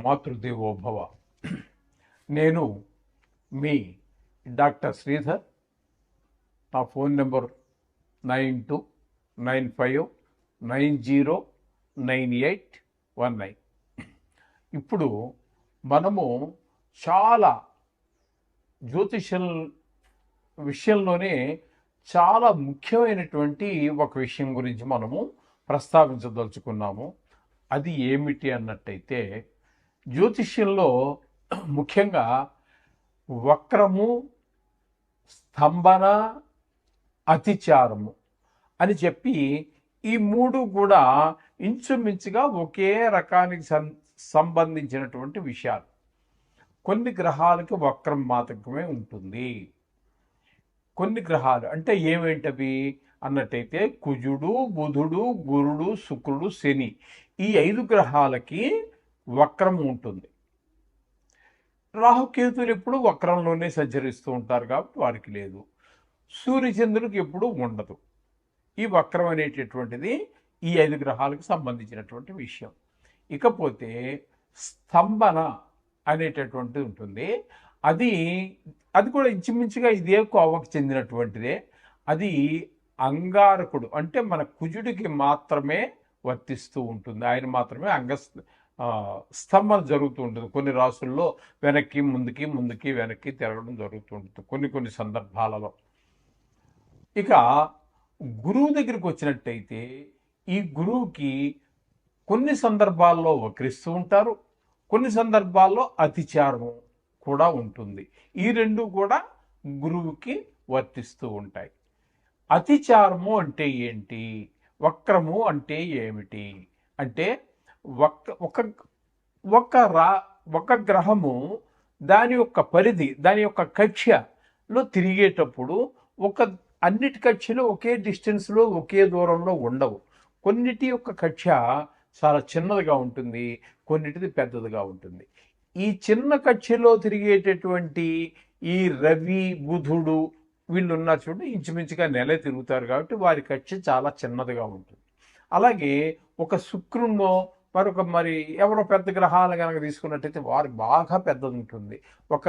మాతృదేవోభవ. నేను మీ డాక్టర్ శ్రీధర్. నా phone number 9295909819. ఇప్పుడు మనము చాలా జ్యోతిషం విషయంలోనే చాలా ముఖ్యమైనటువంటి ఒక విషయం గురించి మనము ప్రస్తావించదలుచుకున్నాము. అది ఏమిటి అన్నట్టయితే, జ్యోతిష్యంలో ముఖ్యంగా వక్రము, స్తంభన, అతిచారము అని చెప్పి ఈ మూడు కూడా ఇంచుమించుగా ఒకే రకానికి సంబంధించినటువంటి విషయాలు. కొన్ని గ్రహాలకి వక్రం మాత్రమే ఉంటుంది. కొన్ని గ్రహాలు అంటే ఏమేంటవి అన్నట్టయితే కుజుడు, బుధుడు, గురుడు, శుక్రుడు, శని, ఈ 5 గ్రహాలకి వక్రం ఉంటుంది. రాహుకేతులు ఎప్పుడు వక్రంలోనే సంచరిస్తూ ఉంటారు కాబట్టి వారికి లేదు. సూర్యచంద్రుడికి ఎప్పుడు ఉండదు. ఈ వక్రం అనేటటువంటిది ఈ 5 గ్రహాలకు సంబంధించినటువంటి విషయం. ఇకపోతే స్తంభన అనేటటువంటిది ఉంటుంది. అది కూడా ఇంచుమించుగా ఇదే కోవకు చెందినటువంటిదే. అది అంగారకుడు అంటే మన కుజుడికి మాత్రమే వర్తిస్తూ ఉంటుంది. ఆయన మాత్రమే స్తంభన జరుగుతూ ఉంటుంది. కొన్ని రాసుల్లో వెనక్కి ముందుకి ముందుకి వెనక్కి తిరగడం జరుగుతూ ఉంటుంది కొన్ని సందర్భాలలో. ఇక గురువు దగ్గరికి వచ్చినట్టయితే, ఈ గురువుకి కొన్ని సందర్భాల్లో వక్రిస్తూ ఉంటారు, కొన్ని సందర్భాల్లో అతిచారము కూడా ఉంటుంది. ఈ రెండు కూడా గురువుకి వర్తిస్తూ ఉంటాయి. అతిచారము అంటే ఏంటి, వక్రము అంటే ఏమిటి అంటే, ఒక గ్రహము దాని యొక్క పరిధి, దాని యొక్క కక్ష్యలో తిరిగేటప్పుడు అన్నిటి కక్ష్యలు ఒకే డిస్టెన్స్లో ఒకే దూరంలో ఉండవు. కొన్నిటి యొక్క కక్ష్య చాలా చిన్నదిగా ఉంటుంది, కొన్నిటిది పెద్దదిగా ఉంటుంది. ఈ చిన్న కక్ష్యలో తిరిగేటటువంటి ఈ రవి, బుధుడు వీళ్ళు ఉన్నారు చూడండి, ఇంచుమించుగా నెల తిరుగుతారు కాబట్టి వారి కక్ష్య చాలా చిన్నదిగా ఉంటుంది. అలాగే ఒక శుక్రున్నో మరి ఎవరో పెద్ద గ్రహాలు కనుక తీసుకున్నట్టయితే వారి బాగా పెద్దది ఉంటుంది. ఒక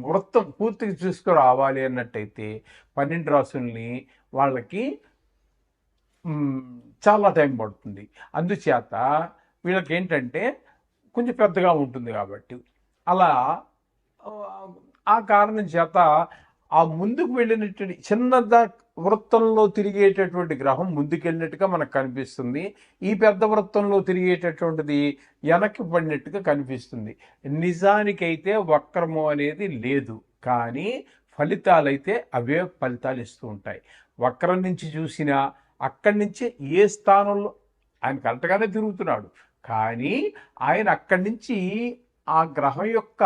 వృత్తం పూర్తిగా చూసుకురావాలి అన్నట్టయితే 12 రాసుల్ని వాళ్ళకి చాలా టైం పడుతుంది. అందుచేత వీళ్ళకి ఏంటంటే కొంచెం పెద్దగా ఉంటుంది కాబట్టి అలా ఆ కారణం చేత ఆ ముందుకు వెళ్ళినటువంటి చిన్న వృత్తంలో తిరిగేటటువంటి గ్రహం ముందుకెళ్ళినట్టుగా మనకు కనిపిస్తుంది. ఈ పెద్ద వృత్తంలో తిరిగేటటువంటిది వెనక్కి పడినట్టుగా కనిపిస్తుంది. నిజానికైతే వక్రము అనేది లేదు, కానీ ఫలితాలైతే అవే ఫలితాలు ఇస్తూ ఉంటాయి. వక్రం నుంచి చూసినా అక్కడి నుంచి ఏ స్థానంలో ఆయన కరెక్ట్గానే తిరుగుతున్నాడు, కానీ ఆయన అక్కడి నుంచి ఆ గ్రహం యొక్క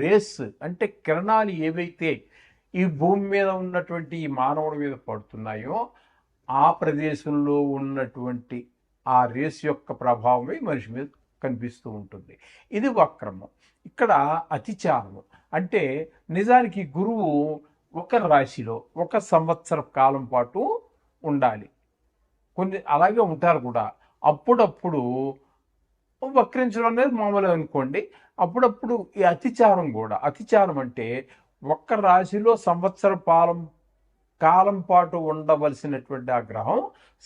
రేస్ అంటే కిరణాలు ఏవైతే ఈ భూమి మీద ఉన్నటువంటి ఈ మానవుడి మీద పడుతున్నాయో ఆ ప్రదేశంలో ఉన్నటువంటి ఆ రేస్ యొక్క ప్రభావమే మనిషి మీద కనిపిస్తూ ఉంటుంది. ఇది వక్రము. ఇక్కడ అతిచారము అంటే నిజానికి గురువు ఒక రాశిలో 1 సంవత్సర కాలం పాటు ఉండాలి. కొన్ని అలాగే ఉంటారు కూడా. అప్పుడప్పుడు వక్రించడం అనేది మామూలు అనుకోండి. అప్పుడప్పుడు ఈ అతిచారం కూడా. అతిచారం అంటే ఒక్క రాశిలో సంవత్సర కాలం పాటు ఉండవలసినటువంటి ఆ గ్రహం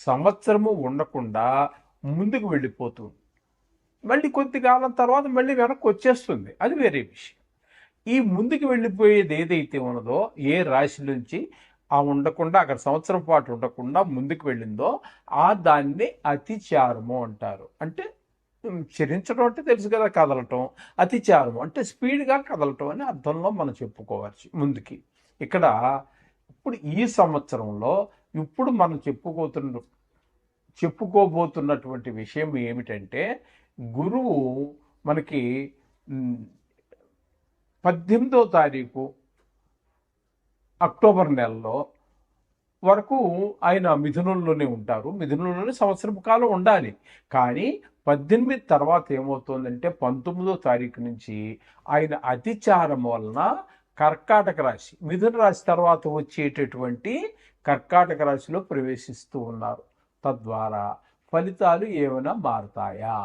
సంవత్సరము ఉండకుండా ముందుకు వెళ్ళిపోతుంది. మళ్ళీ కొద్ది కాలం తర్వాత మళ్ళీ వెనక్కి వచ్చేస్తుంది. అది వేరే విషయం. ఈ ముందుకు వెళ్ళిపోయేది ఏదైతే ఉన్నదో, ఏ రాశి నుంచి ఉండకుండా అక్కడ సంవత్సరం పాటు ఉండకుండా ముందుకు వెళ్ళిందో దాన్ని అతిచారము అంటారు. అంటే చరించడం అంటే తెలుసు కదా, కదలటం. అతిచారము అంటే స్పీడ్గా కదలటం అని అర్థంలో మనం చెప్పుకోవచ్చు ముందుకి. ఇక్కడ ఇప్పుడు ఈ సంవత్సరంలో ఇప్పుడు మనం చెప్పుకోబోతున్నటువంటి విషయం ఏమిటంటే, గురువు మనకి 18వ తారీఖు అక్టోబర్ నెలలో వరకు ఆయన మిథునంలోనే ఉంటారు. మిథునంలోనే సంవత్సరం కాలం ఉండాలి. కానీ 18 తర్వాత ఏమవుతుందంటే 19వ తారీఖు నుంచి ఆయన అతిచారం వలన కర్కాటక రాశి, మిథున రాశి తర్వాత వచ్చేటటువంటి కర్కాటక రాశిలో ప్రవేశిస్తూ ఉన్నారు. తద్వారా ఫలితాలు ఏమైనా మారుతాయా?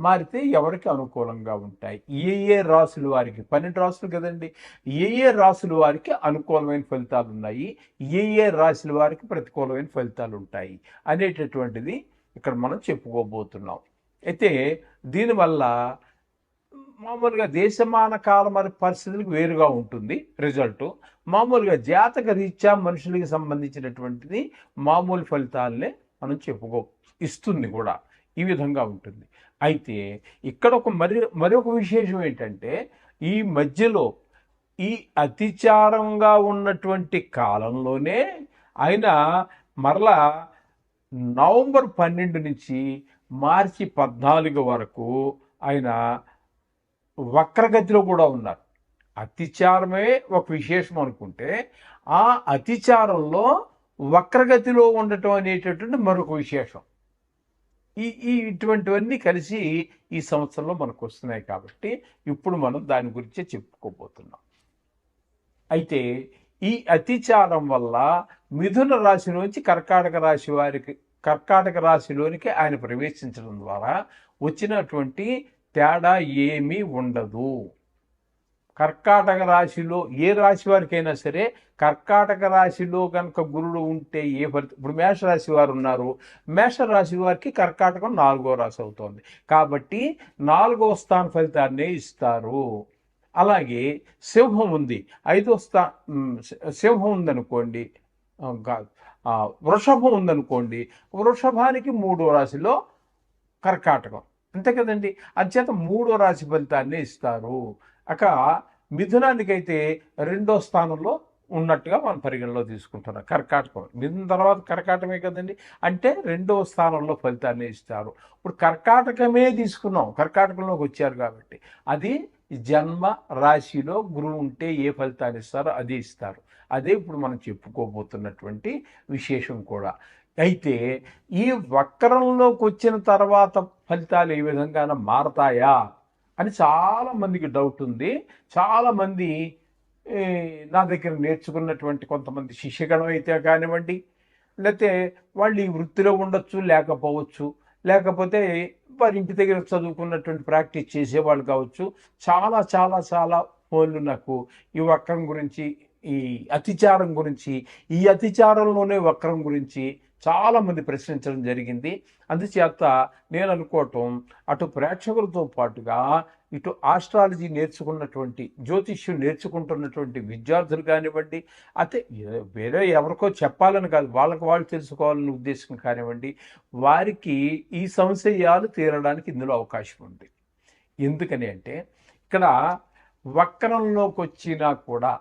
మారితే ఎవరికి అనుకూలంగా ఉంటాయి, ఏ రాసుల వారికి, 12 రాసులు కదండి, ఏ రాసుల వారికి అనుకూలమైన ఫలితాలు ఉన్నాయి, ఏ రాశుల వారికి ప్రతికూలమైన ఫలితాలు ఉంటాయి అనేటటువంటిది ఇక్కడ మనం చెప్పుకోబోతున్నాం. అయితే దీనివల్ల మామూలుగా దేశమాన కాల మరి పరిస్థితులకు వేరుగా ఉంటుంది రిజల్ట్. మామూలుగా జాతక రీత్యా మనుషులకి సంబంధించినటువంటిది మామూలు ఫలితాలనే మనం ఇస్తుంది కూడా, ఈ విధంగా ఉంటుంది. అయితే ఇక్కడ మరొక విశేషం ఏంటంటే, ఈ మధ్యలో ఈ అతిచారంగా ఉన్నటువంటి కాలంలోనే ఆయన మరలా నవంబర్ 12 నుంచి మార్చి 14 వరకు ఆయన వక్రగతిలో కూడా ఉన్నారు. అతిచారమే ఒక విశేషం అనుకుంటే, ఆ అతిచారంలో వక్రగతిలో ఉండటం అనేటటువంటి మరొక విశేషం. ఇటువంటివన్నీ కలిసి ఈ సంవత్సరంలో మనకు వస్తున్నాయి కాబట్టి ఇప్పుడు మనం దాని గురించే చెప్పుకోబోతున్నాం. అయితే ఈ అతిచారం వల్ల మిథున రాశిలోంచి కర్కాటక రాశిలోనికి ఆయన ప్రవేశించడం ద్వారా వచ్చినటువంటి తేడా ఏమీ ఉండదు. కర్కాటక రాశిలో ఏ రాశి వారికైనా సరే, కర్కాటక రాశిలో కనుక గురుడు ఉంటే ఏ ఫలితం, ఇప్పుడు మేషరాశి వారు ఉన్నారు, మేషరాశి వారికి కర్కాటకం 4వ రాశి అవుతోంది కాబట్టి 4వ స్థాన ఫలితాన్నే ఇస్తారు. అలాగే సింహం ఉంది, 5వ సింహం ఉందనుకోండి, వృషభం ఉందనుకోండి, వృషభానికి 3వ రాశిలో కర్కాటకం, అంతే కదండి. అంచేత 3వ రాశి ఫలితాన్ని ఇస్తారు. మిథునానికైతే 2వ స్థానంలో ఉన్నట్టుగా మనం పరిగణలో తీసుకుంటున్నాం. కర్కాటకం మిథున తర్వాత కర్కాటకమే కదండి, అంటే 2వ స్థానంలో ఫలితాన్ని ఇస్తారు. ఇప్పుడు కర్కాటకమే తీసుకున్నాం, కర్కాటకంలోకి వచ్చారు కాబట్టి అది జన్మ రాశిలో గురువు ఉంటే ఏ ఫలితాన్ని ఇస్తారో అది ఇస్తారు. అదే ఇప్పుడు మనం చెప్పుకోబోతున్నటువంటి విశేషం కూడా. అయితే ఈ వక్రంలోకి వచ్చిన తర్వాత ఫలితాలు ఏ విధంగా మారతాయా అని చాలామందికి డౌట్ ఉంది. చాలామంది నా దగ్గర నేర్చుకున్నటువంటి కొంతమంది శిష్యగణం అయితే కానివ్వండి, లేకపోతే వాళ్ళు ఈ వృత్తిలో ఉండొచ్చు, లేకపోవచ్చు, లేకపోతే వారి ఇంటి దగ్గర చదువుకున్నటువంటి ప్రాక్టీస్ చేసేవాళ్ళు కావచ్చు, చాలా చాలా చాలా ఫోన్లు నాకు ఈ వక్రం గురించి, ఈ అతిచారం గురించి, ఈ అతిచారంలోనే వక్రం గురించి చాలామంది ప్రశ్నించడం జరిగింది. అందుచేత నేను అనుకోవటం, అటు ప్రేక్షకులతో పాటుగా ఇటు ఆస్ట్రాలజీ నేర్చుకున్నటువంటి, జ్యోతిష్యం నేర్చుకుంటున్నటువంటి విద్యార్థులు కానివ్వండి, అయితే వేరే ఎవరికో చెప్పాలని కాదు, వాళ్ళకి వాళ్ళు తెలుసుకోవాలని ఉద్దేశం కానివ్వండి, వారికి ఈ సంశయాలు తీరడానికి ఇందులో అవకాశం ఉంది. ఎందుకని అంటే, ఇక్కడ వక్రంలోకి వచ్చినా కూడా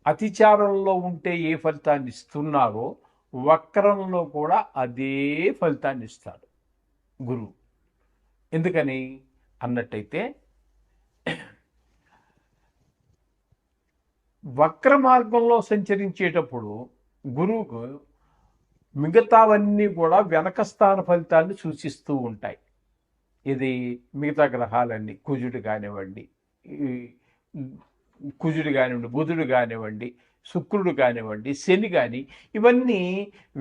అతిచారంలో ఉంటే ఏ ఫలితాన్ని ఇస్తున్నారో వక్రంలో కూడా అదే ఫలితాన్ని ఇస్తాడు గురువు. ఎందుకని అన్నట్టయితే, వక్ర మార్గంలో సంచరించేటప్పుడు గురువుకు మిగతావన్నీ కూడా వెనక స్థాన ఫలితాన్ని సూచిస్తూ ఉంటాయి. ఇది మిగతా గ్రహాలన్నీ, కుజుడు కానివ్వండి, బుధుడు కానివ్వండి, శుక్రుడు కానివ్వండి, శని కానీ, ఇవన్నీ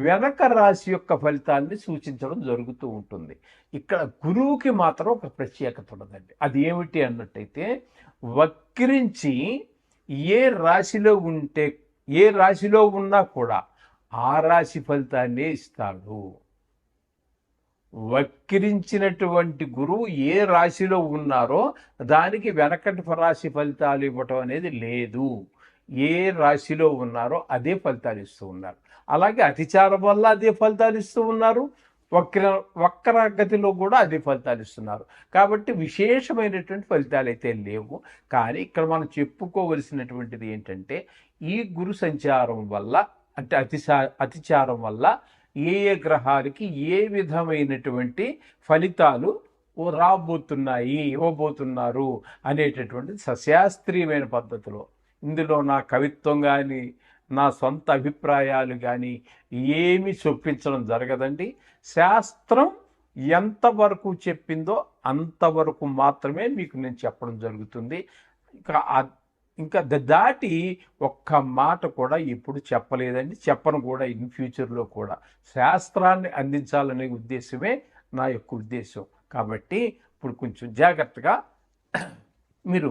వెనక రాశి యొక్క ఫలితాన్ని సూచించడం జరుగుతూ ఉంటుంది. ఇక్కడ గురువుకి మాత్రం ఒక ప్రత్యేకత ఉన్నదండి. అది ఏమిటి అన్నట్టయితే, వక్రించి ఏ రాశిలో ఉన్నా కూడా ఆ రాశి ఫలితాన్నే ఇస్తాడు. వక్రించినటువంటి గురువు ఏ రాశిలో ఉన్నారో దానికి వెనకటి రాశి ఫలితాలు ఇవ్వటం అనేది లేదు. ఏ రాశిలో ఉన్నారో అదే ఫలితాలు ఇస్తూ ఉన్నారు. అలాగే అతిచారం వల్ల అదే ఫలితాలు ఇస్తూ ఉన్నారు, వక్రగతిలో కూడా అదే ఫలితాలు ఇస్తున్నారు. కాబట్టి విశేషమైనటువంటి ఫలితాలు అయితే లేవు. కానీ ఇక్కడ మనం చెప్పుకోవలసినటువంటిది ఏంటంటే, ఈ గురు సంచారం వల్ల, అంటే అతిచారం వల్ల ఏ గ్రహాలకి ఏ విధమైనటువంటి ఫలితాలు ఇవ్వబోతున్నారు అనేటటువంటిది సశాస్త్రీయమైన పద్ధతిలో, ఇందులో నా కవిత్వం కానీ నా సొంత అభిప్రాయాలు కానీ ఏమీ చొప్పించడం జరగదండి. శాస్త్రం ఎంతవరకు చెప్పిందో అంతవరకు మాత్రమే మీకు నేను చెప్పడం జరుగుతుంది. ఇంకా దాటి ఒక్క మాట కూడా ఎప్పుడు చెప్పలేదండి, చెప్పను కూడా ఇన్ ఫ్యూచర్లో కూడా. శాస్త్రాన్ని అందించాలనే ఉద్దేశమే నా యొక్క ఉద్దేశం. కాబట్టి ఇప్పుడు కొంచెం జాగ్రత్తగా మీరు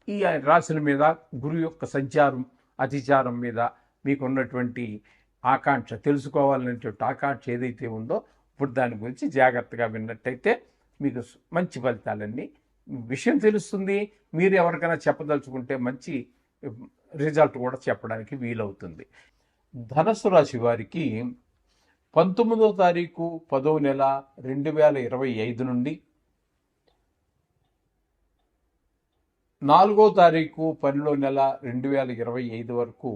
ఈ రాశుల మీద గురువు యొక్క సంచారం అతిచారం మీద మీకు ఉన్నటువంటి ఆకాంక్ష తెలుసుకోవాలనేటువంటి ఆకాంక్ష ఏదైతే ఉందో ఇప్పుడు దాని గురించి జాగ్రత్తగా విన్నట్టయితే మీకు మంచి ఫలితాలన్నీ విషయం తెలుస్తుంది. మీరు ఎవరికైనా చెప్పదలుచుకుంటే మంచి రిజల్ట్ కూడా చెప్పడానికి వీలవుతుంది. ధనుసు రాశి వారికి 19వ తారీఖు 10వ నెల 2025 నుండి 4వ తారీఖు 12వ నెల 2025 వరకు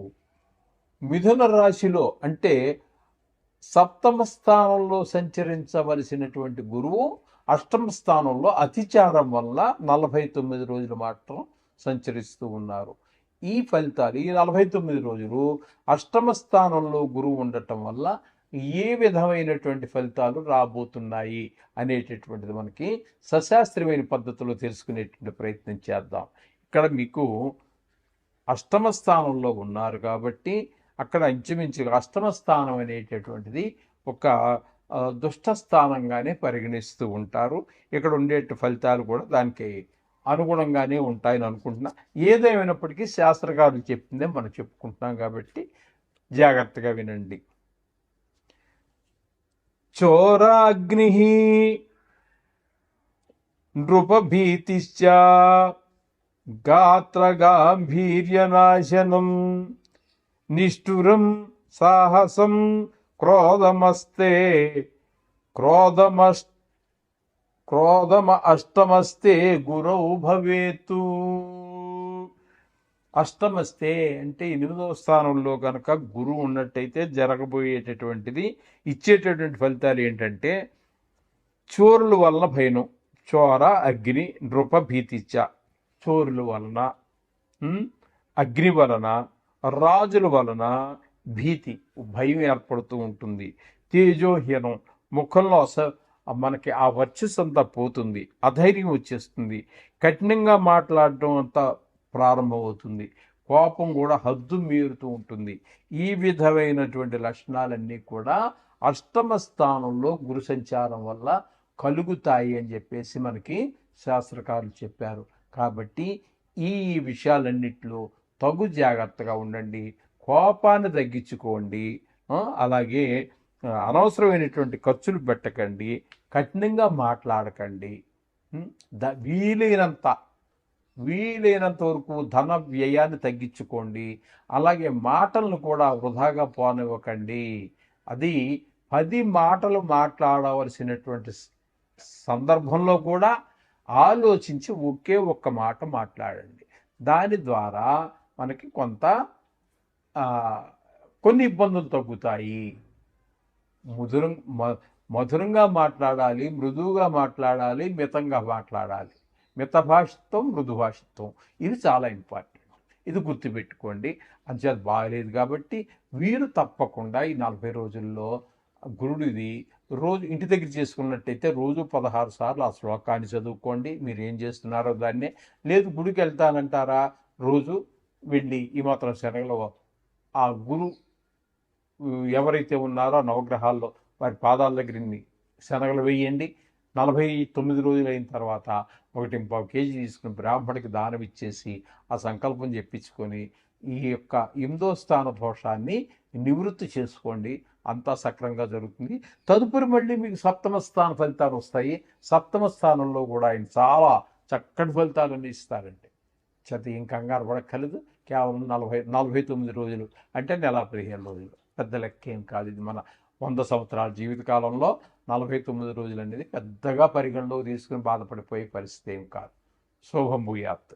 మిథున రాశిలో అంటే సప్తమ స్థానంలో సంచరించవలసినటువంటి గురువు అష్టమ స్థానంలో అతిచారం వల్ల 49 రోజులు మాత్రం సంచరిస్తూ ఉన్నారు. ఈ ఫలితాలు ఈ 49 రోజులు అష్టమ స్థానంలో గురువు ఉండటం వల్ల ఏ విధమైనటువంటి ఫలితాలు రాబోతున్నాయి అనేటటువంటిది మనకి సశాస్త్రీయమైన పద్ధతిలో తెలుసుకునేటువంటి ప్రయత్నం చేద్దాం. ఇక్కడ మీకు అష్టమ స్థానంలో ఉన్నారు కాబట్టి అక్కడ ఇంచుమించుగా అష్టమ స్థానం అనేటటువంటిది ఒక దుష్ట స్థానంగానే పరిగణిస్తూ ఉంటారు. ఇక్కడ ఉండే ఫలితాలు కూడా దానికి అనుగుణంగానే ఉంటాయని అనుకుంటున్నా. ఏదేమైనప్పటికీ శాస్త్రకారులు చెప్పిందే మనం చెప్పుకుంటున్నాం కాబట్టి జాగ్రత్తగా వినండి. చోరాగ్ని నృపభీతిశ్చ గాత్రగాంభీర్యనాశనం నిష్ఠురం సాహసం క్రోధమస్తే క్రోధమ అష్టమస్తే గురౌ భవేతు. అష్టమస్తే అంటే 8వ స్థానంలో కనుక గురువు ఉన్నట్టయితే జరగబోయేటటువంటిది ఇచ్చేటటువంటి ఫలితాలు ఏంటంటే చోరుల వలన భయం, చోర అగ్ని నృప భీతిచ్చ. చోరుల వలన, అగ్ని వలన, రాజుల వలన భీతి భయం ఏర్పడుతూ ఉంటుంది. తేజోహీనం ముఖంలో మనకి ఆ వర్చస్సు అంతా పోతుంది, అధైర్యం వచ్చేస్తుంది, కఠినంగా మాట్లాడడం అంతా ప్రారంభమవుతుంది, కోపం కూడా హద్దు మీరుతూ ఉంటుంది. ఈ విధమైనటువంటి లక్షణాలన్నీ కూడా అష్టమ స్థానంలో గురు సంచారం వల్ల కలుగుతాయి అని చెప్పేసి మనకి శాస్త్రకారులు చెప్పారు. కాబట్టి ఈ విషయాలన్నిటిలో తగు జాగ్రత్తగా ఉండండి, కోపాన్ని తగ్గించుకోండి, అలాగే అనవసరమైనటువంటి ఖర్చులు పెట్టకండి, కఠినంగా మాట్లాడకండి, వీలైనంత వరకు ధన వ్యయాన్ని తగ్గించుకోండి, అలాగే మాటలను కూడా వృధాగా పోనివ్వకండి. అది 10 మాటలు మాట్లాడవలసినటువంటి సందర్భంలో కూడా ఆలోచించి ఒకే ఒక్క మాట మాట్లాడండి. దాని ద్వారా మనకి కొన్ని ఇబ్బందులు తగ్గుతాయి. మధురంగా మాట్లాడాలి, మృదువుగా మాట్లాడాలి, మితంగా మాట్లాడాలి. మిత భాషిత్వం, మృదు భాషిత్వం ఇది చాలా ఇంపార్టెంట్. ఇది గుర్తుపెట్టుకోండి. అంచేది బాగలేదు కాబట్టి వీరు తప్పకుండా ఈ 40 రోజుల్లో గురుడిది రోజు ఇంటి దగ్గర చేసుకున్నట్టయితే రోజు 16 సార్లు ఆ శ్లోకాన్ని చదువుకోండి. మీరు ఏం చేస్తున్నారో దాన్నే. లేదు గుడికి వెళ్తానంటారా, రోజు వెళ్ళి ఈ మాత్రం శనగలు ఆ గురు ఎవరైతే ఉన్నారో నవగ్రహాల్లో వారి పాదాల దగ్గర శనగలు వేయండి. 49 రోజులు అయిన తర్వాత 1.25 కేజీ తీసుకుని బ్రాహ్మడికి దానం ఇచ్చేసి ఆ సంకల్పం చెప్పించుకొని ఈ యొక్క 8వ స్థాన దోషాన్ని నివృత్తి చేసుకోండి. అంతా సక్రంగా జరుగుతుంది. తదుపరి మళ్ళీ మీకు సప్తమ స్థాన ఫలితాలు వస్తాయి. సప్తమ స్థానంలో కూడా ఆయన చాలా చక్కటి ఫలితాలన్నీ ఇస్తారండి. చేత ఏం కంగారు పడక్కర్లేదు. కేవలం 49 రోజులు అంటే నెల 15 రోజులు పెద్ద లెక్క ఏం కాదు. ఇది మన 100 సంవత్సరాల జీవితకాలంలో 49 రోజులు అనేది పెద్దగా పరిగణలో తీసుకుని బాధపడిపోయే పరిస్థితి ఏం కాదు. శుభం భూయాత్.